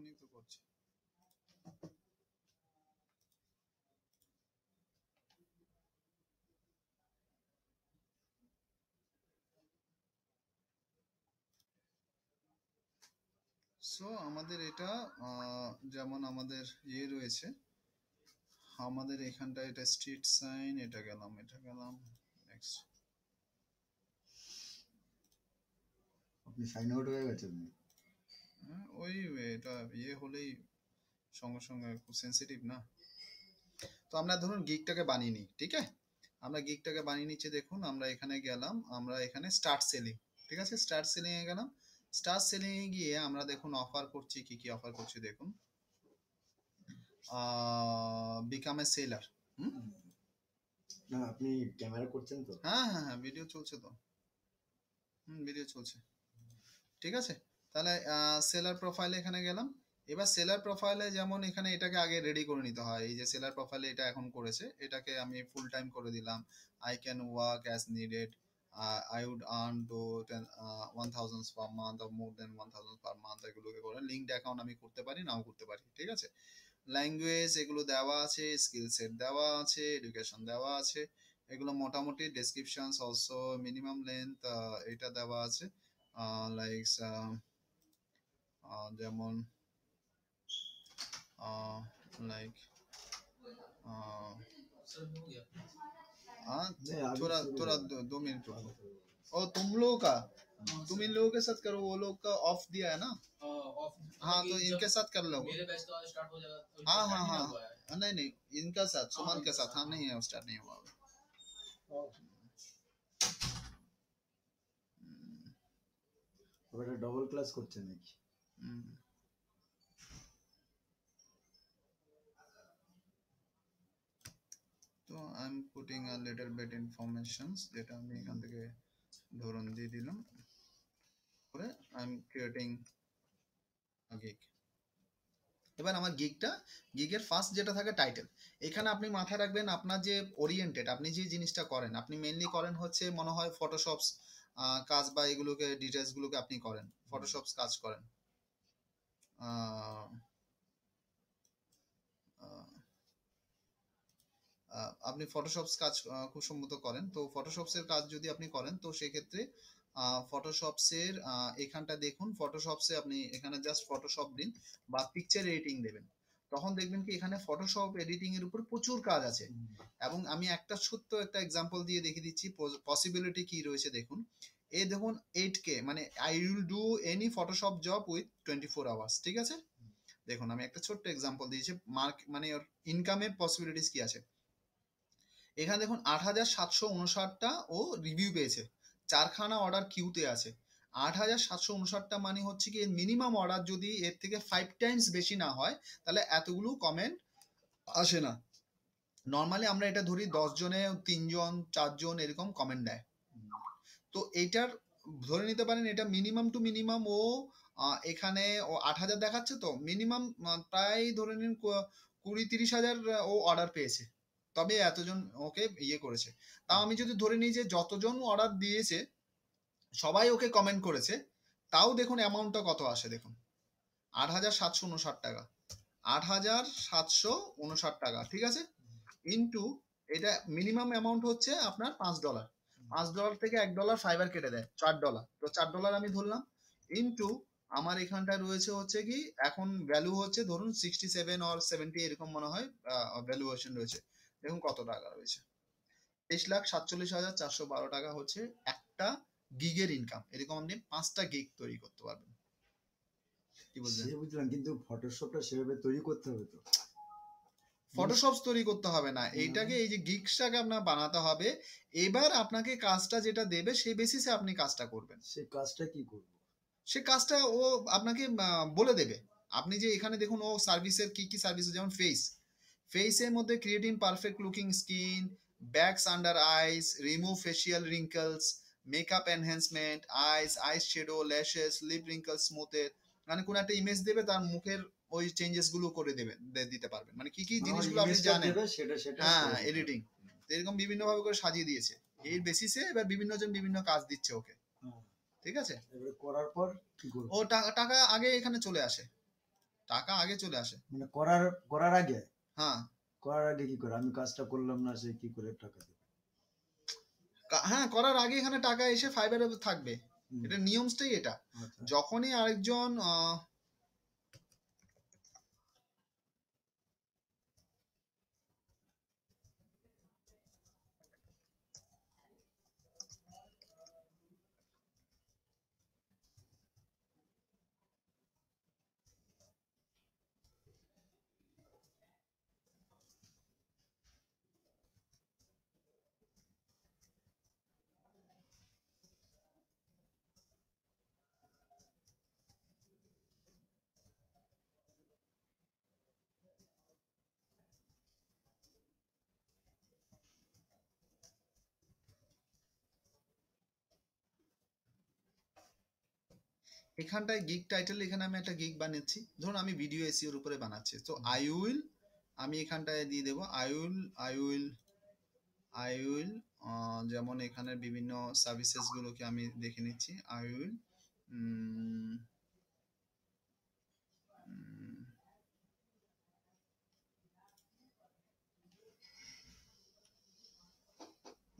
এখনই তো করছি। সো আমাদের এটা যেমন আমাদের ইয়ে রয়েছে, আমাদের এখানটা এটা স্ট্রিট সাইন, এটা গেলাম নেক্সট। আপনি সাইন আউট হয়ে গেছেন? ওই এটা ইয়ে হলেই সঙ্গে সঙ্গে খুব সেন্সিটিভ না। তো আমরা ধরুন গিগটাকে বানিয়ে নিই, ঠিক আছে? আমরা গিগটাকে বানিয়ে নিচ্ছি। দেখুন আমরা এখানে গেলাম, আমরা এখানে স্টার্ট সেলিং, ঠিক আছে? স্টার্ট সেলিং এ গেলাম। স্টার্ট সেলিং এ গিয়ে আমরা দেখুন অফার করছি, কি কি অফার করছি দেখুন। Become a seller. না আপনি ক্যামেরা করছেন তো? হ্যাঁ হ্যাঁ হ্যাঁ, ভিডিও চলছে তো। ভিডিও চলছে, ঠিক আছে। তাহলে সেলার প্রোফাইলে এখানে গেলাম। এবার সেলার প্রোফাইলে যেমন এখানে এটাকে আগে রেডি করে নিতে হয়। এই যে সেলার প্রোফাইলে এটা এখন করেছে, এটাকে আমি ফুল টাইম করে দিলাম। I can work as needed, I would earn to 1000 per month or more than 1000 per month, এগুলোকে করে লিঙ্কড অ্যাকাউন্ট আমি করতে পারি, নাও করতে পারি, ঠিক আছে। ল্যাঙ্গুয়েজ এগুলো দেওয়া আছে, স্কিল সেট দেওয়া আছে, এডুকেশন দেওয়া আছে, এগুলো মোটামুটি ডেসক্রিপশনস অলসো মিনিমাম লেন্থ এটা দেওয়া আছে। লাইক যেমন लाइक थोड़ा थोड़ा 2 मिनट रुको। और तुम लोगों का, तुम इन लोगों के साथ करो, वो लोग का ऑफ दिया है ना? हाँ तो इनके साथ कर लो। मेरे बैच तो स्टार्ट हो जाएगा। हाँ हाँ हाँ, नहीं नहीं, इनका साथ, सुमन के साथ। हाँ नहीं है, स्टार्ट नहीं हुआ। ওটা ডবল ক্লাস করছে নাকি? তো I am putting a little bit informations, যেটা আমি এখান থেকে ধরুন দিয়ে দিলাম, করে I am creating a gig. এবার আমার গিগের ফার্স্ট যেটা থাকে টাইটেল। এখানে আপনি মাথায় রাখবেন আপনার যে ওরিয়েন্টেড, আপনি যে জিনিসটা করেন, আপনি মেইনলি করেন হচ্ছে মনে হয় ফটোশপস কাজ বা এগুলোকে ডিটেলসগুলোকে আপনি করেন, ফটোশপস কাজ করেন। আপনি ফটোশপস কাজ খুব সম্ভবত করেন। তো ফটোশপসের কাজ যদি আপনি করেন, তো সেক্ষেত্রে ফটোশপসের এখানটা দেখুন, ফটোশপসে আপনি এখানে জাস্ট ফটোশপ দিন বা পিকচার এডিটিং দেবেন, তখন দেখবেন কি এখানে ফটোশপ এডিটিং এর উপর প্রচুর কাজ আছে। এবং আমি একটা ছোট্ট একটা এক্সাম্পল দিয়ে দেখিয়ে দিচ্ছি পসিবিলিটি কি রয়েছে। দেখুন এই দেখুন 8K, মানে I will do any Photoshop job with 24 hours, ঠিক আছে। দেখুন আমি একটা ছোট্ট এক্সাম্পল দিয়েছি, মানে ওর ইনকামের পসিবিলিটিস কি আছে। এখানে দেখুন 8759টা ও রিভিউ পেয়েছে, 4খানা অর্ডার কিউতে আছে। 8759টা মানে হচ্ছে কি মিনিমাম অর্ডার যদি এর থেকে 5 টাইমস বেশি না হয়, তাহলে এতগুলো কমেন্ট আসে না। নর্মালি আমরা এটা ধরি 10 জনে 3 জন 4 জন এরকম কমেন্ট দেয়। তো এইটার ধরে নিতে পারেন এটা মিনিমাম টু মিনিমাম ও এখানে ও 8000 দেখাচ্ছে, তো মিনিমাম প্রায় ধরে নিন 20-30 হাজার ও অর্ডার পেয়েছে, তবে এতজন ওকে ইয়ে করেছে। তাও আমি যদি ধরে নিই যে যতজন অর্ডার দিয়েছে সবাই ওকে কমেন্ট করেছে, তাও দেখুন অ্যামাউন্টটা কত আসে। দেখুন 8759 টাকা, 8759 টাকা, ঠিক আছে। ইন্টু এটা মিনিমাম অ্যামাউন্ট হচ্ছে আপনার $5, $5 থেকে $1 ফাইবার কেটে দেয়, $4, তো $4 আমি ধরলাম। ইন্টু আমার এখানটা রয়েছে হচ্ছে কি এখন ভ্যালু হচ্ছে ধরুন 67 or 70 এরকম মনে হয় ভ্যালুয়েশন রয়েছে। দেখুন কত টাকা রয়েছে, 23,47,412 টাকা হচ্ছে একটা গিগের ইনকাম। এরকম আপনি 5টা গিগ তৈরি করতে পারবেন। কি বলছেন? সে বুঝলাম, কিন্তু ফটোশপটা সেভাবে তৈরি করতে হবে তো। ফটোশপস তৈরি করতে হবে না, এইটাকে এই যে গিগসটাকে আপনার বানাতে হবে। এবার আপনাকে কাজটা যেটা দেবে সেই বেসিসে আপনি কাজটা করবেন। সেই কাজটা কি করব? সে কাজটা ও আপনাকে বলে দেবে। আপনি যে এখানে দেখুন ও সার্ভিসের কি কি সার্ভিস, যেমন ফেসের মধ্যে creating perfect looking skin, bags under eyes, remove facial wrinkles, makeup enhancement, eyes shadow, lashes, lip wrinkle স্মুথের, মানে কোন একটা ইমেজ দেবে, তার মুখের ওই চেঞ্জেস গুলো করে দিতে পারবেন। মানে কি কি জিনিসগুলো আপনি জানেন, হ্যাঁ এডিটিং, এরকম বিভিন্ন ভাবে করে সাজিয়ে দিয়েছে। এর বেসিসে এবার বিভিন্ন জন বিভিন্ন কাজ দিচ্ছে ওকে, ঠিক আছে। এবারে করার পর কি করব? ও টাকা আগে এখানে চলে আসে, টাকা আগে চলে আসে। মানে করার করার আগে হ্যাঁ করার আগে কি করে আমি কাজটা করলাম না, সে কি করে টাকা দেবে? হ্যাঁ, করার আগে এখানে টাকা এসে ফাইবারে থাকবে। হুম, এটা নিয়মটাই এটা। আচ্ছা। যখনই আরেকজন এখানটায় গিগ টাইটেল, এখানে আমি একটা গিগ বানাচ্ছি, ধরুন আমি ভিডিও এসইওর উপরে বানাচ্ছি, তো আই উইল, আমি এখানটায় দিয়ে দেবো আই উইল যেমন এখানে বিভিন্ন সার্ভিসেস গুলোকে আমি দেখে নিচ্ছি। আই উইল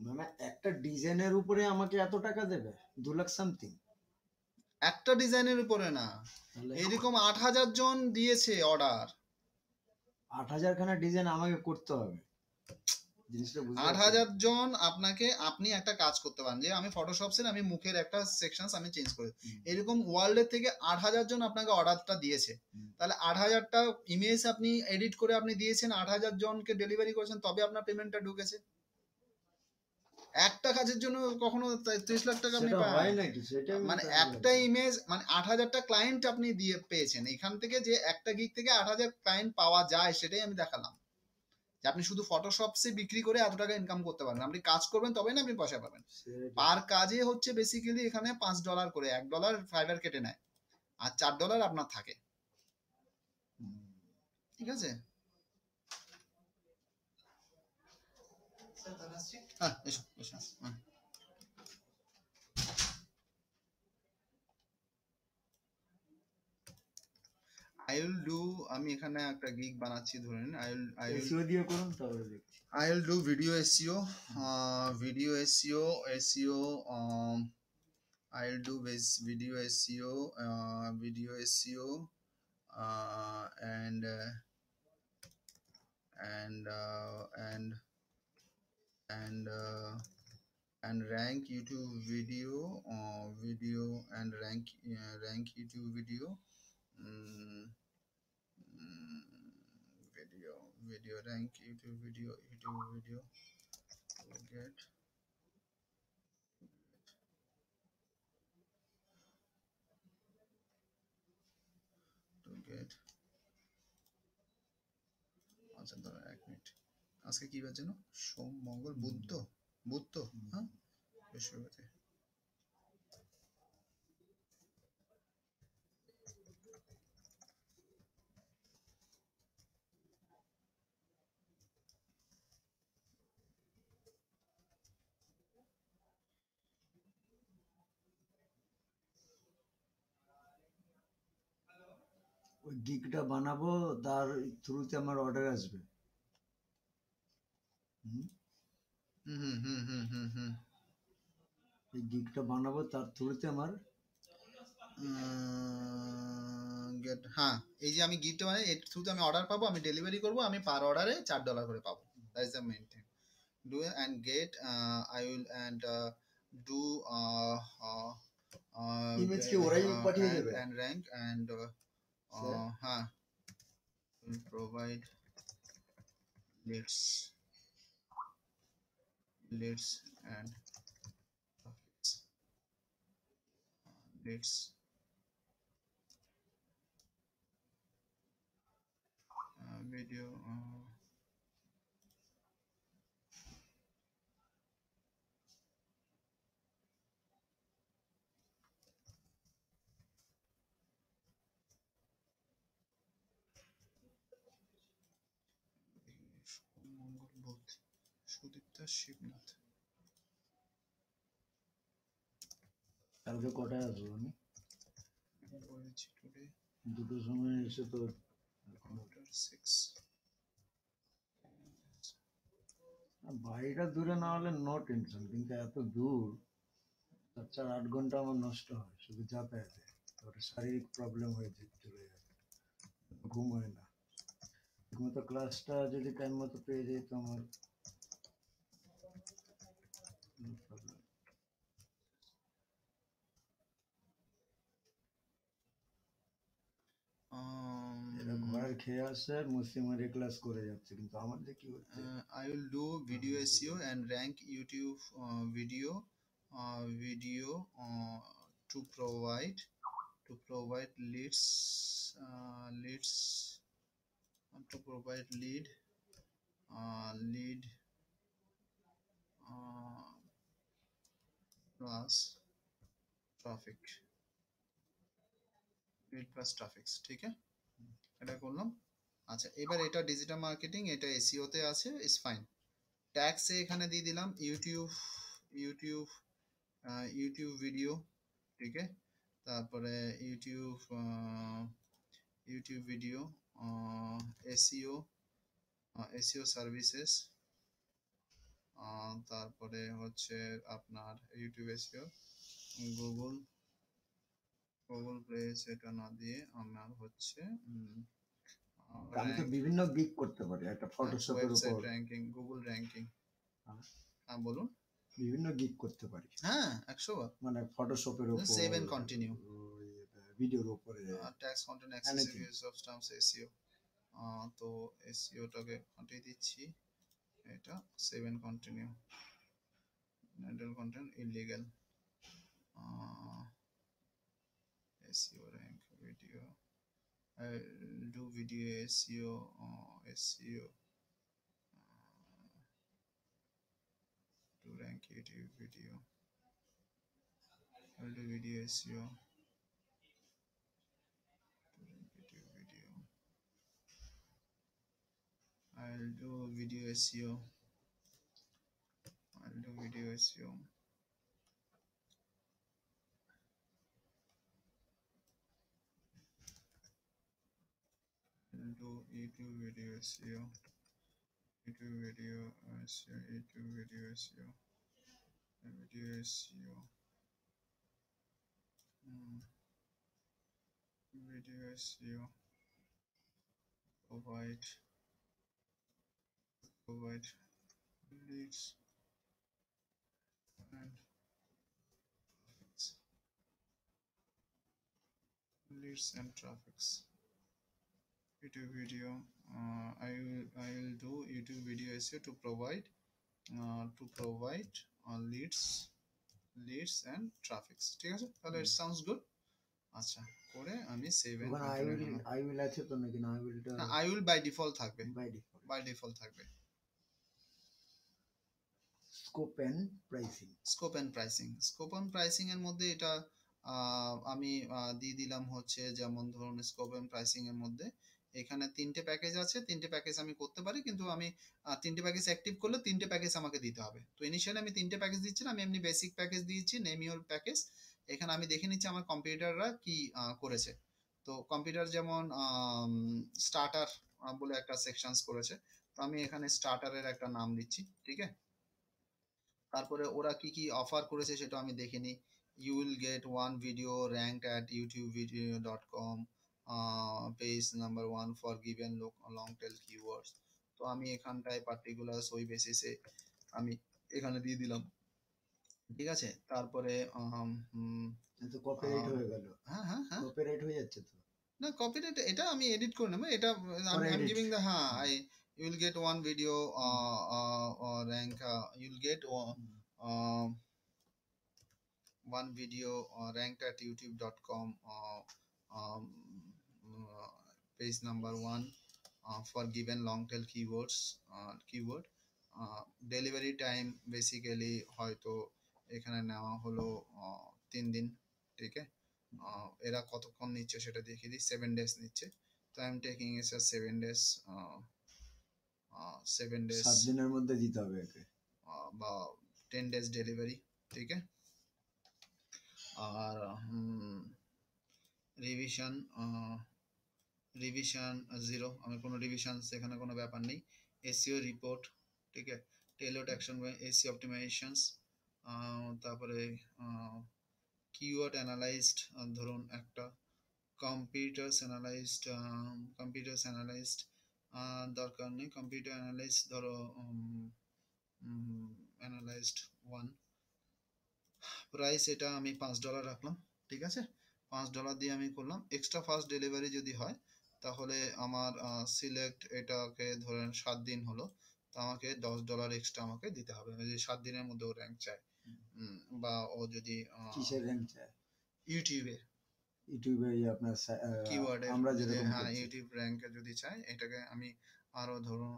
মানে একটা ডিজাইনের উপরে আমাকে এত টাকা দেবে, 2 লাখ সামথিং? একটা ডিজাইনের উপরে না, তাহলে এরকম 8,000 জন দিয়েছে অর্ডার। 8,000 খানা ডিজাইন আমাকে করতে হবে, জিনিসটা বুঝতে আট পারছি। হাজার জন আপনাকে, আপনি একটা কাজ করতে পারেন যে আমি ফটোশপসের আমি মুখের একটা সেকশন আমি চেঞ্জ করি, এরকম ওয়ার্ল্ডের থেকে 8,000 জন আপনাকে অর্ডারটা দিয়েছে, তাহলে 8,000টা ইমেজ আপনি এডিট করে আপনি দিয়েছেন, 8,000 জনকে ডেলিভারি করেছেন, তবে আপনার পেমেন্টটা ঢুকেছে। একটা কাজের জন্য কখনো 30 লাখ টাকা আপনি সেটা পান? হয় নাকি? সেটা আমি মানে জানি না। একটা ইমেজ মানে 8,000টা ক্লায়েন্ট আপনি দিয়ে পেয়েছেন, এখান থেকে যে একটা গিগ থেকে 8,000 ক্লায়েন্ট পাওয়া যায় সেটাই আমি দেখালাম, যে আপনি শুধু ফটোশপসে বিক্রি করে এত টাকা ইনকাম করতে পারবেন, আপনি কাজ করবেন তবেই না আপনি পয়সা পাবেন। সেটা পার কাজে হচ্ছে বেসিক্যালি এখানে $5 করে, $1 ফাইবার কেটে নেয়, আর $4 আপনার থাকে। ঠিক আছে, হ্যাঁ এসো এসো, হ্যাঁ। আই উইল ডু, আমি এখানে একটা গিগ বানাচ্ছি, ধরেন এসইও দিয়ে করুন তাহলে দেখছি। I will do video SEO, video SEO, SEO. I'll do video SEO, video SEO, and and uh, and and and rank YouTube video, rank YouTube video, mm, video rank YouTube video to get আচ্ছা ধরো 1 minute, আজকে কি বার যেন, সোম মঙ্গল বুধ, বুধ, হ্যাঁ বৃহস্পতি। ওই গিগটা বানাবো, তার থ্রুতে আমার অর্ডার আসবে। হুম, হুম হুম হুম হুম হুম এই গিগটা বানাবো, তার থ্রুতে আমার গেট, হ্যাঁ এই যে আমি গিফট মানে এর থ্রুতে আমি অর্ডার পাবো, আমি ডেলিভারি করবো, আমি পার অর্ডারে $4 করে পাবো, that is the main thing. Do and get, I will and do image কি ওরাই পাঠিয়ে দেবে? and rank and স্যার, হ্যাঁ will provide leads and leads video মঙ্গল বুধ, সুদীপ্তা শিবনাথ। কালকে কটায় আসবো আমি? বলেছি টুডে দুটোর সময় এসে তো After 6. বাড়িটা দূরে না হলে নো টেনশন, কিন্তু এত দূর 4-8 ঘন্টা আমার নষ্ট হয় শুধু যাতায়াতে। তারপরে শারীরিক প্রবলেম হয়ে চলে যায়, ঘুম হয় না ঠিকমতো। ক্লাসটা যদি টাইম মতো পেয়ে যাই তো আমার প্রবলেম। এরা ঘোড়ার খেয়ে আসছে, মুসলিমারি ক্লাস করে যাচ্ছে, কিন্তু আমার যে কি হচ্ছে। I will do video SEO and rank YouTube video to provide leads to provide lead plus traffic, lead plus traffic, ঠিক আছে, এটা করলাম। আচ্ছা, এবার এটা ডিজিটাল মার্কেটিং, এটা এসইও তে আছে, ইজ ফাইন। ট্যাক্সে এখানে দিয়ে দিলাম ইউটিউব ইউটিউব ভিডিও, ঠিক আছে। তারপরে YouTube video, SEO SEO services, তারপরে হচ্ছে আপনার ইউটিউব এসইও, গুগল প্লে, সেটা না দিয়ে আমার হচ্ছে আমি তো বিভিন্ন গিগ করতে পারি একটা ফটোশপের উপর। Website ranking, Google ranking. হ্যাঁ বলুন। বিভিন্ন গিগ করতে পারি, হ্যাঁ 100 বার। মানে ফটোশপের উপর, সেভ এন্ড কন্টিনিউ, ভিডিওর উপরে, tax content accessory use of terms SEO. তো এসইওটাকে কাটিয়ে দিচ্ছি, এটা সেভ এন্ড কন্টিনিউ। নেডাল content illegal, SEO rank video. I'll do video SEO, SEO to rank YouTube video. I'll do video SEO to rank YouTube video. I'll do video SEO. I'll do video SEO. I'll do YouTube video SEO. YouTube video SEO. YouTube video SEO. Video SEO. Video SEO. Provide leads and traffics. Leads and traffics. YouTube video. I will do YouTube video SEO to provide leads and traffics, ঠিক আছে। তাহলে it sounds good। আচ্ছা, করে আমি save and I will আছে তো নাকি? না, আই উইল বাই ডিফল্ট থাকবে, বাই ডিফল্ট থাকবে। স্কোপ এন্ড প্রাইসিং এর মধ্যে এটা আমি দিয়ে দিলাম হচ্ছে, যেমন ধরুন স্কোপ এন্ড প্রাইসিং এর মধ্যে এখানে 3টে প্যাকেজ আছে, 3টে প্যাকেজ আমি করতে পারি, কিন্তু আমি 3টে প্যাকেজ অ্যাক্টিভ করলে 3টে প্যাকেজ আমাকে দিতে হবে। তো ইনিশিয়ালি আমি 3টে প্যাকেজ দিচ্ছি না, আমি এমনি বেসিক প্যাকেজ দিয়েছি, নেম ইওর প্যাকেজ। এখানে আমি দেখে নিচ্ছি আমার কম্পিউটাররা কি করেছে। তো কম্পিউটার যেমন স্টার্টার বলে একটা সেকশনস করেছে, তো আমি এখানে স্টার্টারের একটা নাম দিচ্ছি, ঠিক আছে। তারপরে ওরা কি কি অফার করেছে সেটা আমি দেখে নিই। You will get one video ranked at youtube.com page number 1 for given long tail keywords. তো আমি এখানটায় পার্টিকুলার ওই বেসিসে আমি এখানে দিয়ে দিলাম, ঠিক আছে। তারপরে কপিরাইট হয়ে গেল। হ্যাঁ কপিরাইট হয়ে যাচ্ছে তো না, কপিরাইট এটা আমি এডিট করে নেব, এটা I am giving the you will get one video rank, you will get one video ranked at youtube.com page number 1 for given long tail keyword. Delivery time basically হয়তো এখানে নেওয়া হলো 3 দিন, ঠিক আছে। এরা কতক্ষণ নিচ্ছে সেটা দেখিয়ে দিই, 7 days নিচ্ছে। তো I am taking it as 7 days, 7 days, 7 দিনের মধ্যে দিতে হবে একে, বা 10 days ডেলিভারি, ঠিক আছে। আর রিভিশন রিভিশন 0, আমি কোনো রিভিশন সেখানে কোনো ব্যাপার নেই। এসইও রিপোর্ট, ঠিক আছে, টেলওড অ্যাকশন বা এসইও অপটিমাইজেশনস, তারপরে কিওয়ার্ড অ্যানালাইজড, ধরুন একটা কম্পিউটার্স অ্যানালাইজড দরকার নেই, কম্পিউটার অ্যানালাইজ ধরো অ্যানালাইজড 1, প্রাইস এটা আমি $5 রাখলাম, ঠিক আছে, $5 দিয়ে আমি করলাম। এক্সট্রা ফাস্ট ডেলিভারি যদি হয় তাহলে আমার সিলেক্ট এটাকে ধরেন 7 দিন হলো, তো আমাকে $10 এক্সট্রা আমাকে দিতে হবে, যে 7 দিনের মধ্যে ও র্যাঙ্ক চায়। বা ও যদি কিসের র্যাঙ্ক চায়? ইউটিউবে ইউটিউবে আপনার কিওয়ার্ডে আমরা যদি, যেরকম হ্যাঁ, করছি। ইউটিউব র্যাঙ্কে যদি চায়, এটাকে আমি আরো ধরুন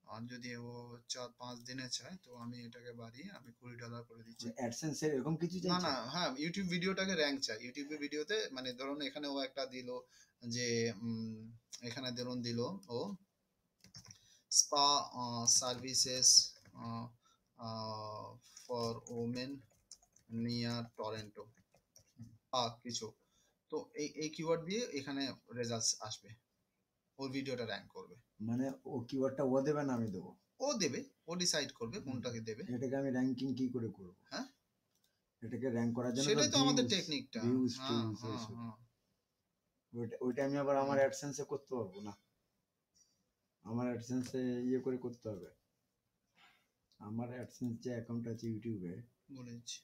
আর যদি ও 4-5 দিনে চায় তো আমি এটাকে বাড়িয়ে আমি $20 করে দিচ্ছি। অ্যাডসেন্স এর এরকম কিছু না চাইছে? না, হ্যাঁ, ইউটিউব ভিডিওটাকে র্যাঙ্ক চাই, ইউটিউবের ভিডিওতে, মানে ধরুন এখানে ও একটা দিল যে এখানে ধরুন দিল ও spa services for women near Toronto কিছু, তো এই কিওয়ার্ড দিয়ে এখানে রেজাল্টস আসবে, ওর ভিডিওটা র্যাঙ্ক করবে। মানে ও কিওয়ার্ডটা ও দেবে না আমি দেবো? ও দেবে, ও ডিসাইড করবে কোনটাকে দেবে। এটাকে আমি র্যাঙ্কিং কি করে করব? হ্যাঁ, এটাকে র্যাঙ্ক করার জন্য সেটাই তো আমাদের টেকনিকটা। ভিউজ হ্যাঁ টিউজ হ্যাঁ এইসব, হ্যাঁ। ওইটা আমি আবার আমার অ্যাডসেন্সে করতে পারবো না? আমার অ্যাডসেন্সে ইয়ে করে করতে হবে। আমার অ্যাডসেন্স যে অ্যাকাউন্ট আছে ইউটিউবে, বলে দিচ্ছি,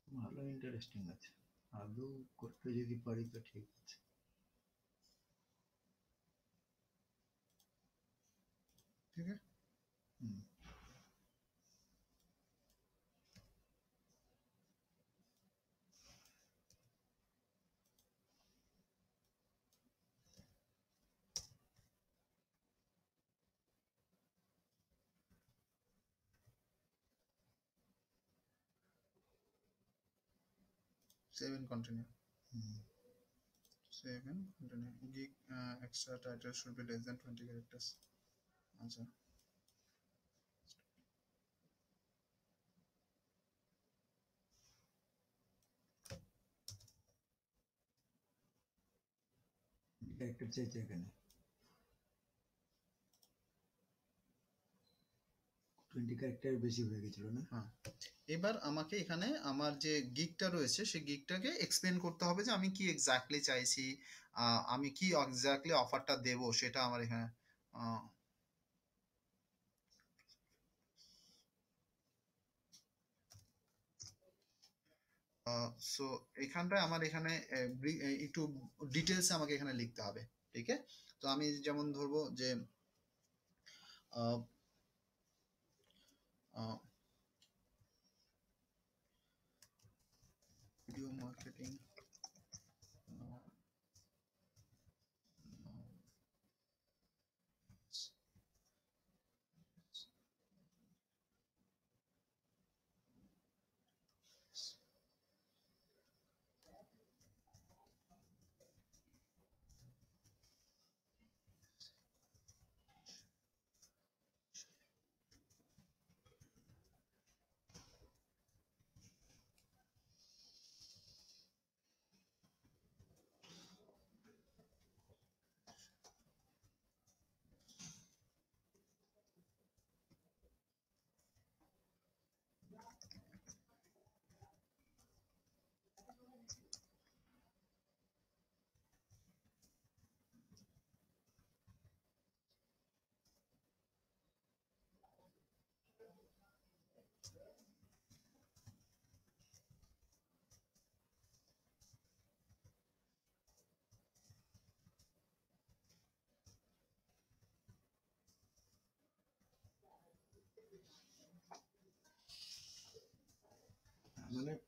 ভালো ইন্টারেস্টিং আছে, আদৌ করতে যদি পারি তো ঠিক আছে। ঠিক আছে। হুম। 7 continue, hmm. 7 continue, geek extra title should be less than 20 characters, আচ্ছা, ক্যারেক্টার চাইছে এখানে 20 ক্যারেক্টার বেশি হয়ে গেছিল না? হ্যাঁ। এবার আমাকে এখানে আমার যে গিগটা রয়েছে সেই গিগটাকে এক্সপ্লেন করতে হবে যে আমি কি এক্স্যাক্টলি চাইছি, আমি কি এক্স্যাক্টলি অফারটা দেব, সেটা আমার এখানে সো এখানটায় আমার এখানে একটু ডিটেলস আমাকে এখানে লিখতে হবে, ঠিক আছে। তো আমি যেমন ধরবো যে ভিডিও মার্কেটিং,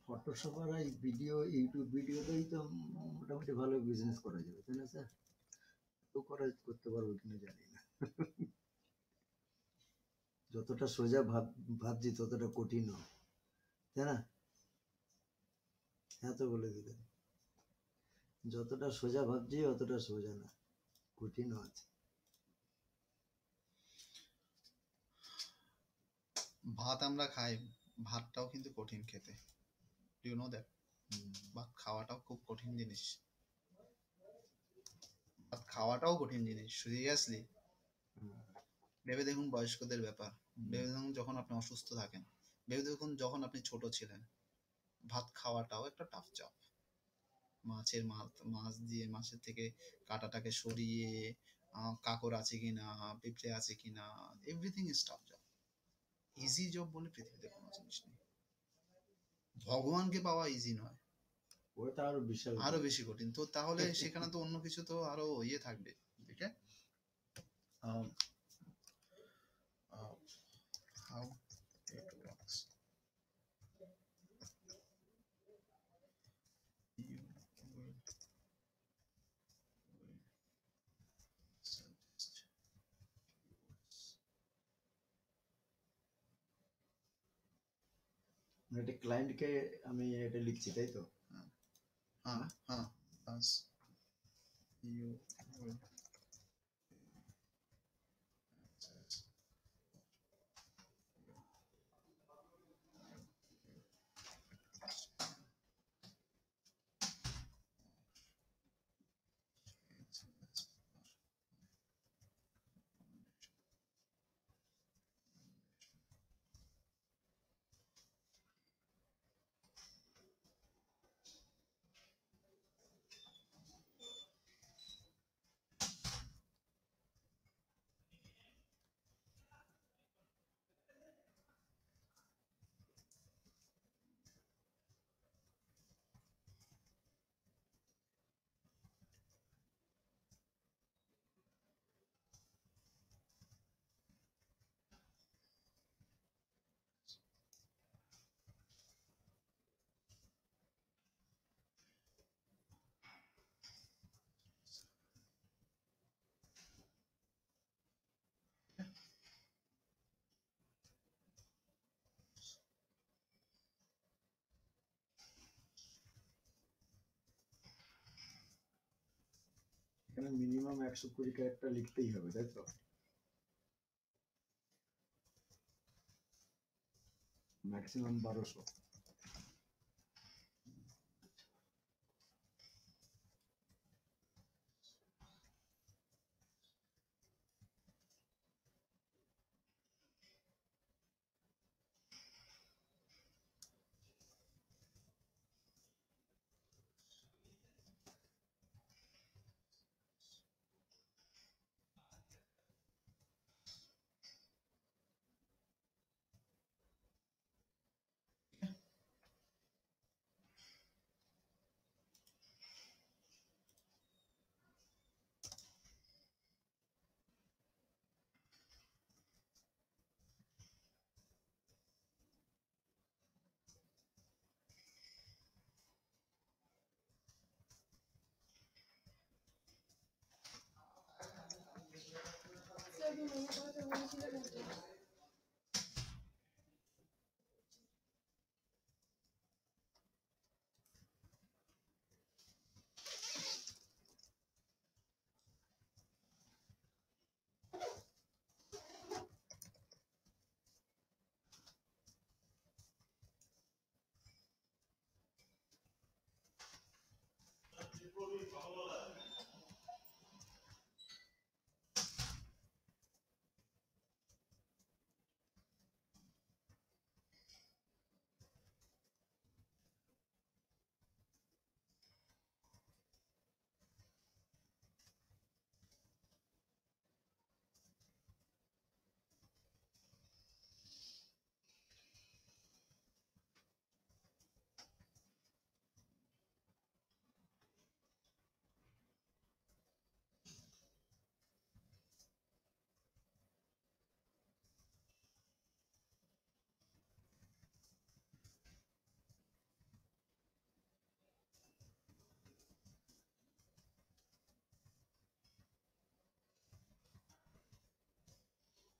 ফটোশপ আর এই ভিডিও, ইউটিউব ভিডিওতেই তো মোটামুটি ভালো বিজনেস করা যাবে, তাই না স্যার? তো করতে পারবো কিনা জানি না। যতটা সোজা ভাবছি ততটা কঠিন, তাই না? হ্যাঁ তো বলে দিলেন, যতটা সোজা ভাবছি অতটা সোজা না, কঠিনও আছে। ভাত আমরা খাই, ভাতটাও কিন্তু কঠিন খেতে, ডু ইউ নো দ্যাট? ভাত খাওয়াটাও খুব কঠিন জিনিস, ভাত খাওয়াটাও কঠিন জিনিস, সিরিয়াসলি। ভেবে দেখুন বয়স্কদের ব্যাপার, ভেবে দেখুন যখন আপনি অসুস্থ থাকেন, ভেবে দেখুন যখন আপনি ছোট ছিলেন, ভাত খাওয়াটাও একটা টাফ জব। মাছ দিয়ে মাছের থেকে কাঁটাটাকে সরিয়ে কাঁকড় আছে কিনা, পিঁপড়ে আছে কিনা, everything is tough job. Easy job বলে পৃথিবীতে কোনো জিনিস নেই। ভগবানকে পাওয়া ইজি নয়, ওটা আরো বিশাল, আরো বেশি কঠিন। তো তাহলে সেখানে তো অন্য কিছু তো আরো ইয়ে থাকবে, ঠিক আছে? How it works. You will suggest এটা ক্লায়েন্টকে আমি এটা লিখছি, তাই তো? as you will access এখানে মিনিমাম 120 ক্যারেক্টার লিখতেই হবে, তাই তো? ম্যাক্সিমাম 1200।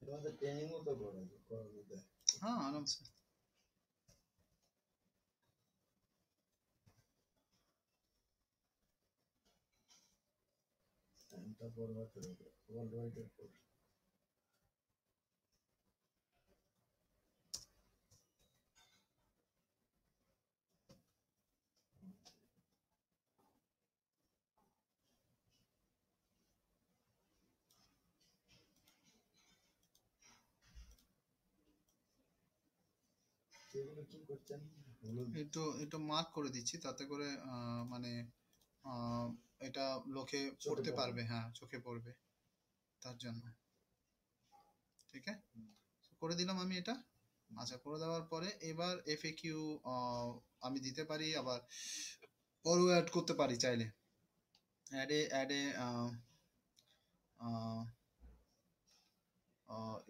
তোমাদের ট্রেনিংও তো করাবে দেয়। হ্যাঁ আরামসে। টাইমটা বরবাদ হয়ে গেল, ওয়ার্ল্ড ওয়াইডের কোর্স। সেগুলো কি করছেন? একটু একটু মার্ক করে দিচ্ছি, তাতে করে মানে আহ, এটা লোকে চোখে পড়তে পড়বে। পারবে, হ্যাঁ চোখে পড়বে, তার জন্য। ঠিক আছে, করে দিলাম আমি এটা। আচ্ছা, করে দেওয়ার পরে এবার এফএকিউ আমি দিতে পারি, আবার পরও অ্যাড করতে পারি চাইলে। অ্যাডে অ্যাডে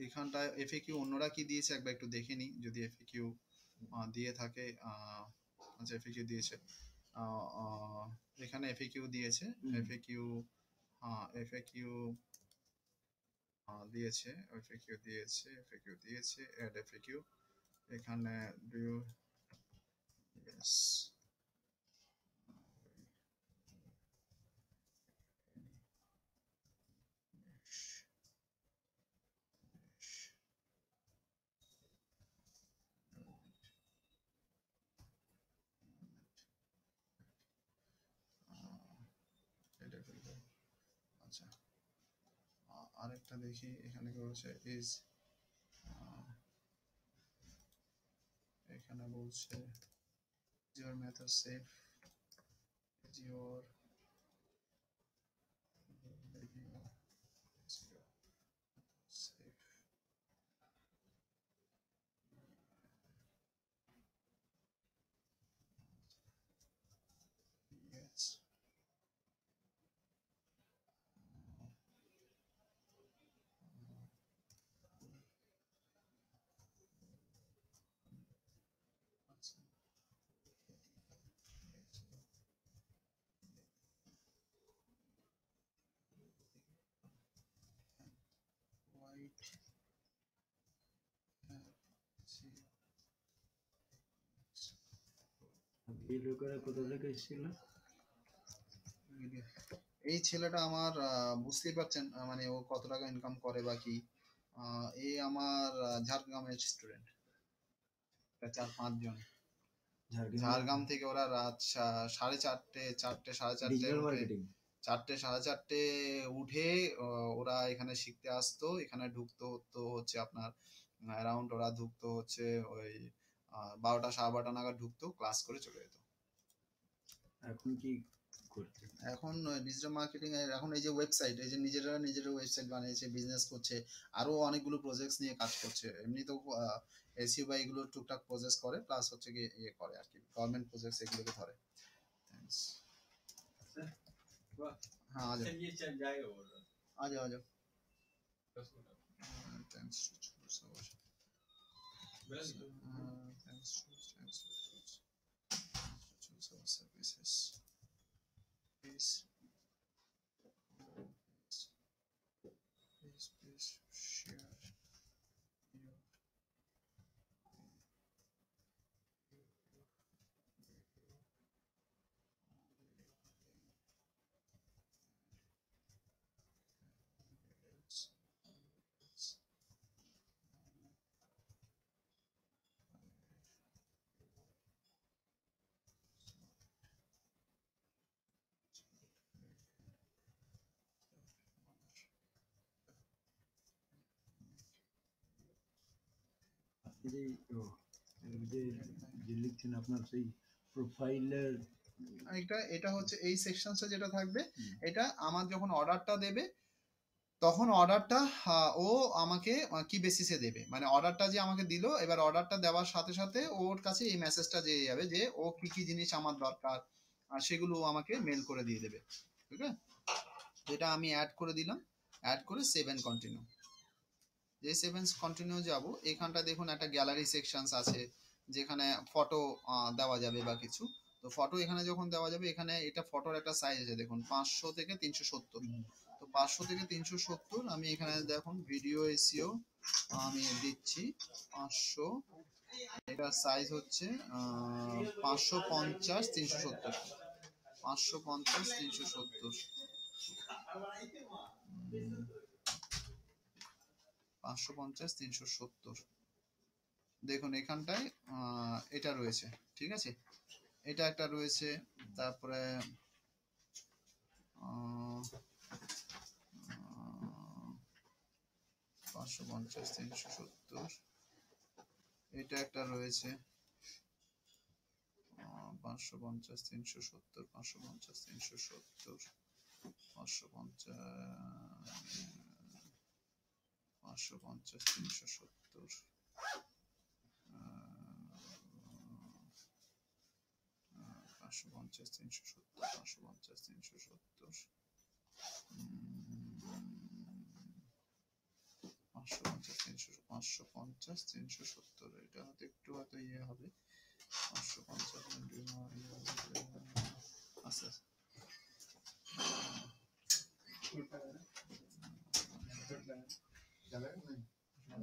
এখানটায় এফএকিউ অন্যরা কি দিয়েছে একবার একটু দেখে নিই, যদি এফএকিউ দিয়ে থাকে। আচ্ছা, এফএকিউ দিয়েছে, এখানে এফএকিউ দিয়েছে, এফএকিউ এফএকিউ দিয়েছে, এফএকিউ দিয়েছে, এফএকিউ দিয়েছে, অ্যাড এফএকিউ। এখানে ডু ইউ, ইয়েস, এটা ফেলবো। আচ্ছা, আরেকটা দেখি এখানে কি বলছে, ইজ, এখানে বলছে your method safe, is your video is your safe, yes, আচ্ছা, white, see, এই লোকেরা কোথা থেকে এসেছিল? এই ছেলেটা আমার বুঝতেই পারছেন, মানে ও কত টাকা ইনকাম করে বা কি। এই আমার ঝাড়গ্রামের স্টুডেন্ট, 4-5 জন। ঝাড়গ্রাম থেকে ওরা রাত 4:30, 4:30 ডিজিটাল উঠে, মার্কেটিং। 4:30 উঠে ওরা এখানে শিখতে আসতো। এখানে ঢুকতো হতো হচ্ছে আপনার অ্যারাউন্ড, ওরা ঢুকতো হচ্ছে ওই 12টা 12:30 নাগাদ ঢুকতো, ক্লাস করে চলে যেত। এখন কি করছে? এখন ডিজিটাল মার্কেটিং এর, এখন এই যে ওয়েবসাইট, এই যে নিজেরা ওয়েবসাইট বানিয়েছে, বিজনেস করছে, আরো অনেকগুলো প্রজেক্টস নিয়ে কাজ করছে। এমনি তো এসইও বা এগুলো টুকটাক প্রজেক্ট করে, প্লাস হচ্ছে কি ইয়ে করে আর কি, গভর্নমেন্ট প্রজেক্টস এগুলোকে ধরে। থ্যাঙ্কস। हाँ आ जाओ, ये चल जाएगा बोल रहा आ जाओ, आ जाओ। Thanks to choose our, thanks to choose our services. Please, please share your যে ও যে যে লিখছেন আপনার সেই প্রোফাইলের, এটা হচ্ছে এই সেকশনসে যেটা থাকবে, এটা আমার যখন অর্ডারটা দেবে তখন অর্ডারটা ও আমাকে কি বেসিসে দেবে, মানে অর্ডারটা যে আমাকে দিল, এবার অর্ডারটা দেওয়ার সাথে সাথে ওর কাছে এই মেসেজটা যেয়ে যাবে যে ও কি কি জিনিস আমার দরকার, আর সেগুলো ও আমাকে মেল করে দিয়ে দেবে। ঠিক আছে, এটা আমি অ্যাড করে দিলাম, অ্যাড করে সেভ এন্ড কন্টিনিউ। যে সেভ এন্ড কন্টিনিউ যাব, এখানটা দেখুন একটা গ্যালারি সেকশনস আছে, যেখানে ফটো দেওয়া যাবে বা কিছু। তো ফটো এখানে যখন দেওয়া যাবে, এখানে এটা ফটোর একটা সাইজ আছে দেখুন 500 থেকে 370। তো 500 থেকে 370 আমি এখানে দেখুন ভিডিও এসইও আমি দিচ্ছি 500, এটার সাইজ হচ্ছে 550 370, 550 370, 550 370। দেখুন এখানটায় এটা রয়েছে, ঠিক আছে, এটা একটা রয়েছে। তারপরে 550 370 এটা একটা রয়েছে, 550 370, 550 370, 550 550 370, 550 370, 550 370, 550 370, এটা হয়তো একটু হয়তো ইয়ে হবে, 550 আচ্ছা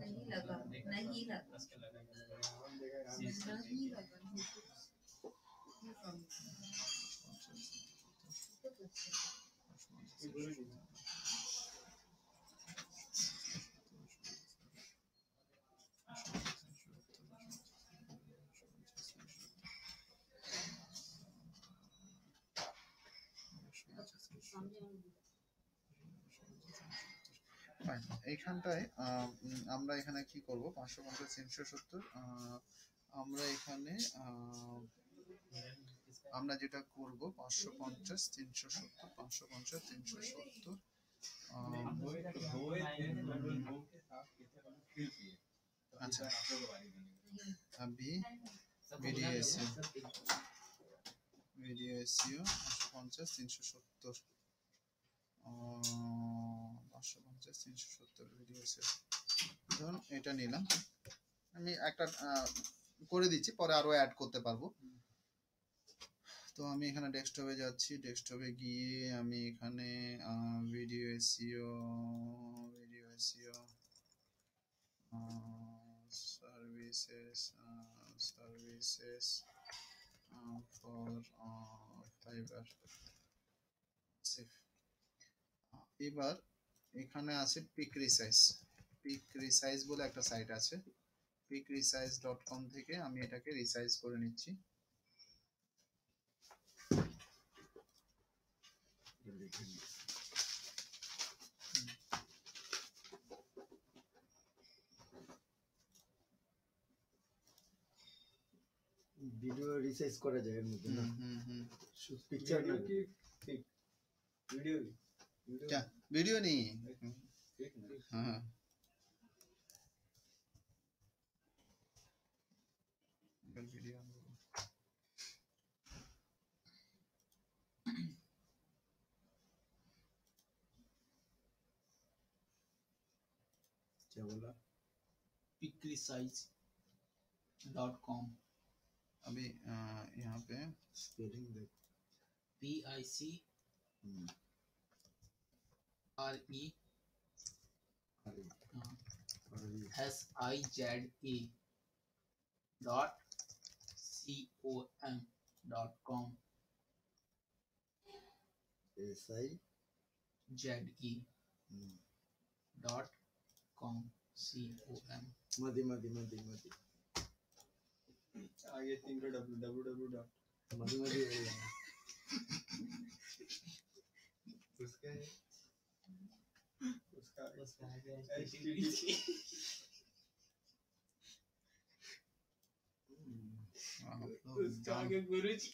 नहीं लगा नहीं लगा नहीं लगा এইখানটায় আমরা এখানে কি করব, 550 370, আমরা এখানে আমরা যেটা করব 550 370, 550 370, अच्छा अभी वीडियो एसईओ 550 370, 550 370 ভিডিও এসইও, ধরুন এটা নিলাম, আমি একটা করে দিচ্ছি, পরে আরো অ্যাড করতে পারবো। তো আমি এখানে ডেস্কটপে যাচ্ছি, ডেস্কটপে গিয়ে আমি এখানে video SEO services for fibre. এবার এখানে আছে পিক রিসাইজ বলে একটা সাইট আছে, picrisize.com থেকে আমি এটাকে রিসাইজ করে নিচ্ছি। ভিডিও রিসাইজ করা যায় এর মধ্যে না? শুধু পিকচার না কি? वीडियो क्या वीडियो नहीं है? हाँ वीडियो क्या बोला? picrisize.com। अभी यहाँ पे स्पेलिंग देख। PICRESIZE .com SIZE.com .com मदी आगे 3 www मदी बोल रहा है। उसका आगे HTTP उसका आगे गुरुजी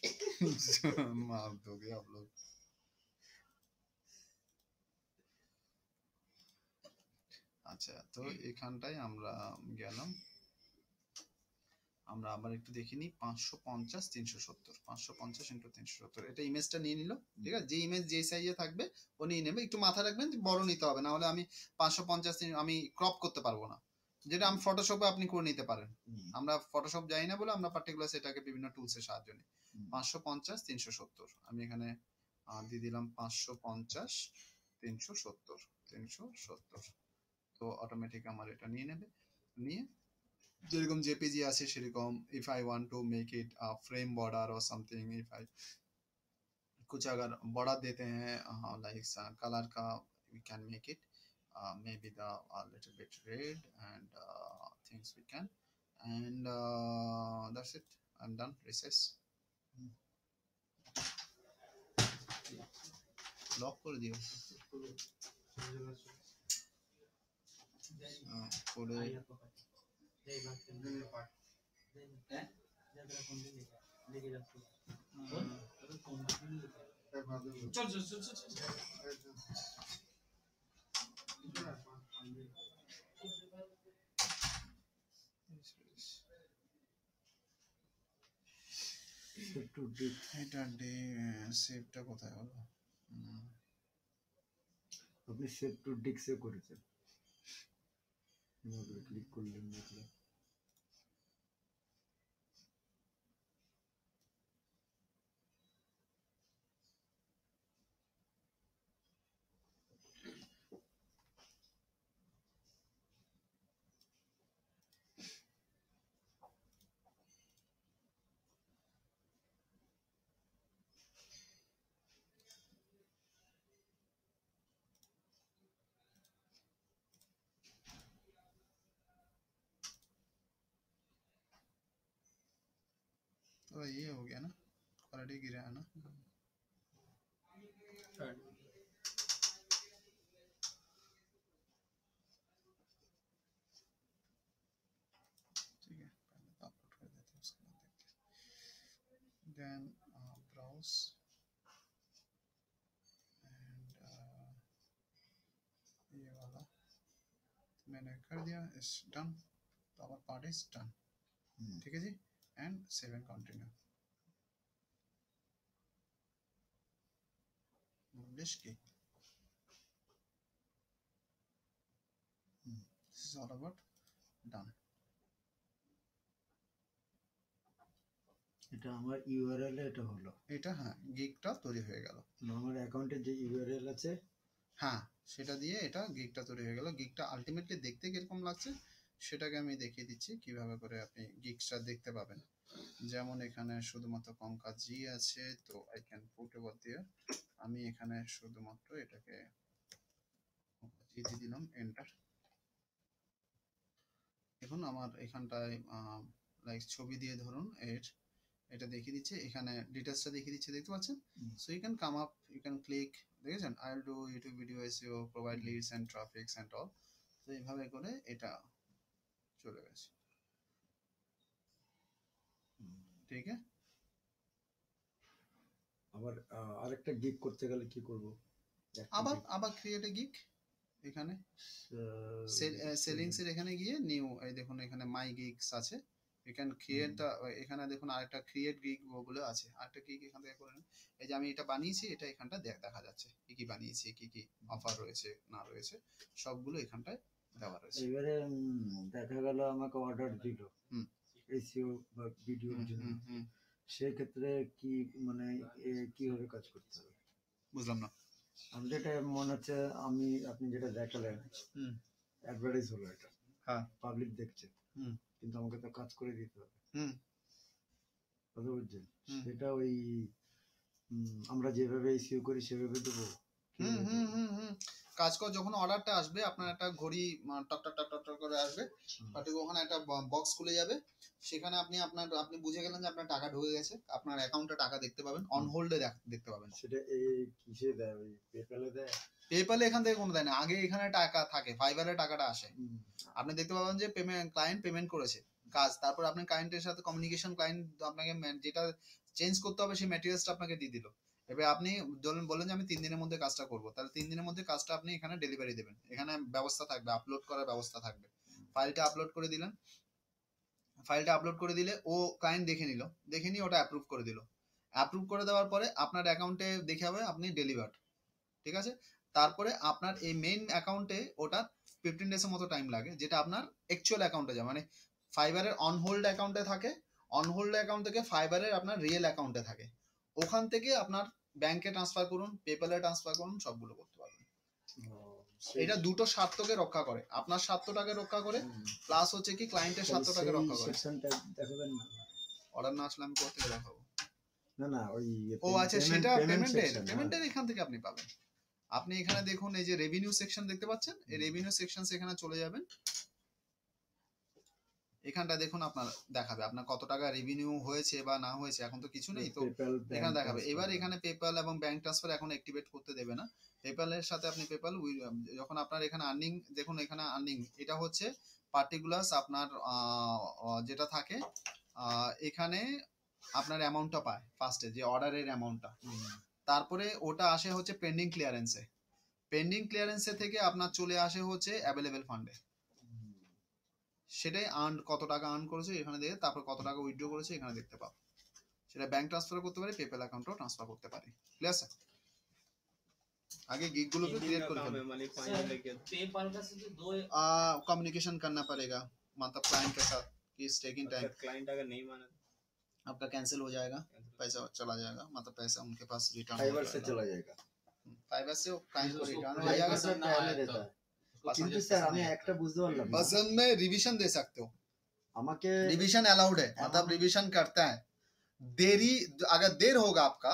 माफ दोगे आप लोग। আচ্ছা, তো এখানটায় আমরা গেলাম, আমরা আবার একটু দেখে নিই 550 370, 550 × 370, এটা ইমেজটা নিয়ে নিল, ঠিক আছে, যে ইমেজ যে সাইজে থাকবে ও নিয়ে নেবে। একটু মাথায় রাখবেন যে বড় নিতে হবে, না হলে আমি 550 আমি ক্রপ করতে পারবো না, যেটা আমি ফটোশপে আপনি করে নিতে পারেন। হুম, আমরা ফটোশপ জানি না বলে আমরা পার্টিকুলার সেটাকে বিভিন্ন টুলসের সাহায্য নিই। হুম। 550 370 আমি এখানে দিয়ে দিলাম 550 370 370। তো অটোমেটিক আমার এটা নিয়ে নেবে, নিয়ে যেরকম জেপিজি আছে সেরকম if I want to make it a frame border or something, if I कुछ अगर बॉर्डर देते हैं like color का we can make it maybe the a little bit red and things we can and that's it, I'm done, recess lock করে দিও করে चल चल चल चल चल একটু ডিপ এটা সেভটা কোথায় হলো? আপনি সেভ টু ডিস্কে করেছেন, ক্লিক করলেন দেখলেন। तो ये हो गया ना, क्वालिटी गिरा है ना। ठीक है, पहले तो अपलोड कर देते हैं, उसके बाद देखते हैं। देन ब्राउज एंड ये वाला मैंने कर दिया, इज डन, तो आवर पार्ट इज डन। ठीक है जी, and save and continue. English key. This is all about done. এটা আমার ইউআরএল এ এটা হলো, এটা হ্যাঁ গিগটা তৈরি হয়ে গেল। আমার অ্যাকাউন্টে যে ইউআরএল আছে হ্যাঁ সেটা দিয়ে এটা গিগটা তৈরি হয়ে গেল। গিগটা আলটিমেটলি দেখতে কিরকম লাগছে সেটাকে আমি দেখিয়ে দিচ্ছি কিভাবে করে আপনি গিগটা দেখতে পাবেন। যেমন এখানে শুধুমাত্র কঙ্কা জি আছে, তো I can put over there. আমি এখানে শুধুমাত্র এটাকে জি দিয়ে দিলাম, এন্টার। এখন আমার এখানটায় লাইক ছবি দিয়ে ধরুন এটা দেখিয়ে দিচ্ছে, এখানে ডিটেলসটা দেখিয়ে দিচ্ছে, দেখতে পাচ্ছেন। So you can come up, you can click, দেখেছেন, I will do YouTube video SEO, provide leads and traffics and all. তো এইভাবে করে এটা চলে গেছে। ঠিক আছে, আবার আরেকটা গিগ করতে গেলে কি করব? আবার ক্রিয়েট এ গিগ, এখানে সেলিংস এর এখানে গিয়ে নিউ, এই দেখুন এখানে মাই গিগস আছে, ইউ ক্যান ক্রিয়েট, এখানে দেখুন আরেকটা ক্রিয়েট গিগ বলে আছে, আরেকটা গিগ এখান থেকে করে নিন। এই যে আমি এটা বানিয়েছি, এটা এখানটা দেখা যাচ্ছে কি কি বানিয়েছি, কি কি অফার রয়েছে না রয়েছে সবগুলো এখানটায় দেওয়া রয়েছে। এবারে দেখা গেল আমাকে অর্ডার দিল এসইও বা ভিডিওর জন্য, সেই ক্ষেত্রে কি মানে কিভাবে কাজ করতে হবে? বুঝলাম না। আমি যেটা মনে হচ্ছে আপনি যেটা দেখালেন অ্যাডভার্টাইজ হলো, এটা হ্যাঁ পাবলিক দেখছে, কিন্তু আমাকে তো কাজ করে দিতে হবে, কথা বুঝছেন? সেটা ওই আমরা যেভাবে এসইও করি সেভাবে দেবো। কাজ কর, যখন অর্ডারটা আসবে আপনার একটা ঘড়ি টক টক টক টক টক করে আসবে, বাট ওখানে একটা বক্স খুলে যাবে, সেখানে আপনি বুঝে গেলেন যে আপনার টাকা ঢুকে গেছে, আপনার অ্যাকাউন্টে টাকা দেখতে পাবেন, অন হোল্ডে দেখতে পাবেন। সেটা কিসে দেয়? ওই পেপ্যালে দেয়? পেপ্যালে এখান থেকে কোনো দেয় না, আগে এখানে টাকা থাকে, ফাইবারে টাকাটা আসে, আপনি দেখতে পাবেন যে ক্লায়েন্ট পেমেন্ট করেছে কাজ, তারপর আপনি ক্লায়েন্টের সাথে কমিউনিকেশন, ক্লায়েন্ট আপনাকে যেটা চেঞ্জ করতে হবে সেই ম্যাটেরিয়ালসটা আপনাকে দিয়ে দিল। এবার আপনি বলেন যে আমি 3 দিনের মধ্যে কাজটা করব, তাহলে 3 দিনের মধ্যে কাজটা আপনি এখানে ডেলিভারি দেবেন, এখানে ব্যবস্থা থাকবে, আপলোড করার ব্যবস্থা থাকবে। ফাইলটা আপলোড করে দিলেন, ফাইলটা আপলোড করে দিলে ও ক্লায়েন্ট দেখে নিয়ে ওটা অ্যাপ্রুভ করে দিল। অ্যাপ্রুভ করে দেওয়ার পরে আপনার অ্যাকাউন্টে দেখে হবে আপনি ডেলিভার্ড, ঠিক আছে। তারপরে আপনার এই মেইন অ্যাকাউন্টে ওটা 15 ডেজ এর মতো টাইম লাগে, যেটা আপনার অ্যাকচুয়াল অ্যাকাউন্টে যায়, মানে ফাইবারের অন হোল্ড অ্যাকাউন্টে থাকে, অন হোল্ড অ্যাকাউন্ট থেকে ফাইবারের আপনার রিয়েল অ্যাকাউন্টে থাকে, ওখান থেকে আপনার ব্যাংকে ট্রান্সফার করুন, পেপ্যালে ট্রান্সফার করুন, সবগুলো করতে পারবেন। এটা দুটো স্বার্থকে রক্ষা করে, আপনার স্বার্থটাকে রক্ষা করে, প্লাস হচ্ছে কি ক্লায়েন্টের স্বার্থটাকে রক্ষা করে। সেকশনটা দেখাবেন না? অর্ডার না আসলে আমি কোথা থেকে দেখাবো? না না, ওই ও আচ্ছা, সেটা পেমেন্টের এখান থেকে আপনি পাবেন। আপনি এখানে দেখুন, এই যে রেভিনিউ সেকশন দেখতে পাচ্ছেন, এই রেভিনিউ সেকশন এখানে চলে যাবেন, এখানটা দেখুন আপনার দেখাবে আপনার কত টাকা রেভিনিউ হয়েছে বা না হয়েছে, এখন তো কিছু নেই তো এখানে দেখাবে। এবার এখানে পেপ্যাল এবং ব্যাংক ট্রান্সফার এখন অ্যাক্টিভেট করতে দেবে না, পেপ্যালের সাথে আপনি পেপ্যাল যখন আপনার এখানে আর্নিং দেখুন, এখানে আর্নিং এটা হচ্ছে পার্টিকুলার আপনার যেটা থাকে এখানে আপনার অ্যামাউন্টটা পায় ফার্স্টে, যে অর্ডারের অ্যামাউন্টটা, তারপরে ওটা আসে হচ্ছে পেন্ডিং ক্লিয়ারেন্সে, পেন্ডিং ক্লিয়ারেন্সে থেকে আপনার চলে আসে হচ্ছে অ্যাভেলেবেল ফান্ডে, সেটাই আর্ন কত টাকা আর্ন করেছে এখানে দেখে, তারপর কত টাকা উইথড্র করেছে এখানে দেখতে পাবো। সেটা ব্যাংক ট্রান্সফার করতে পারে, পেপ্যাল অ্যাকাউন্টও ট্রান্সফার করতে পারে। Clear sir? आगे गिग गुलों को क्लियर कर काम है मनी फाइनल लेके पेपाल का सिर्फ 2 कम्युनिकेशन करना पड़ेगा मतलब क्लाइंट के साथ कि टेकिंग टाइम, क्लाइंट अगर नहीं माना आपका कैंसिल हो जाएगा, पैसा चला जाएगा, मतलब पैसा उनके पास रिटर्न फाइबर से चला जाएगा। फाइबर से क्लाइंट को रिटर्न हो फाइबर जाएगा। से पहले देता है, কিন্তু স্যার আমি একটা বুঝতে পারলাম না। वजन में रिवीजन दे सकते हो, আমাকে रिवीजन अलाउड है, मतलब रिवीजन करता है, देरी अगर देर होगा आपका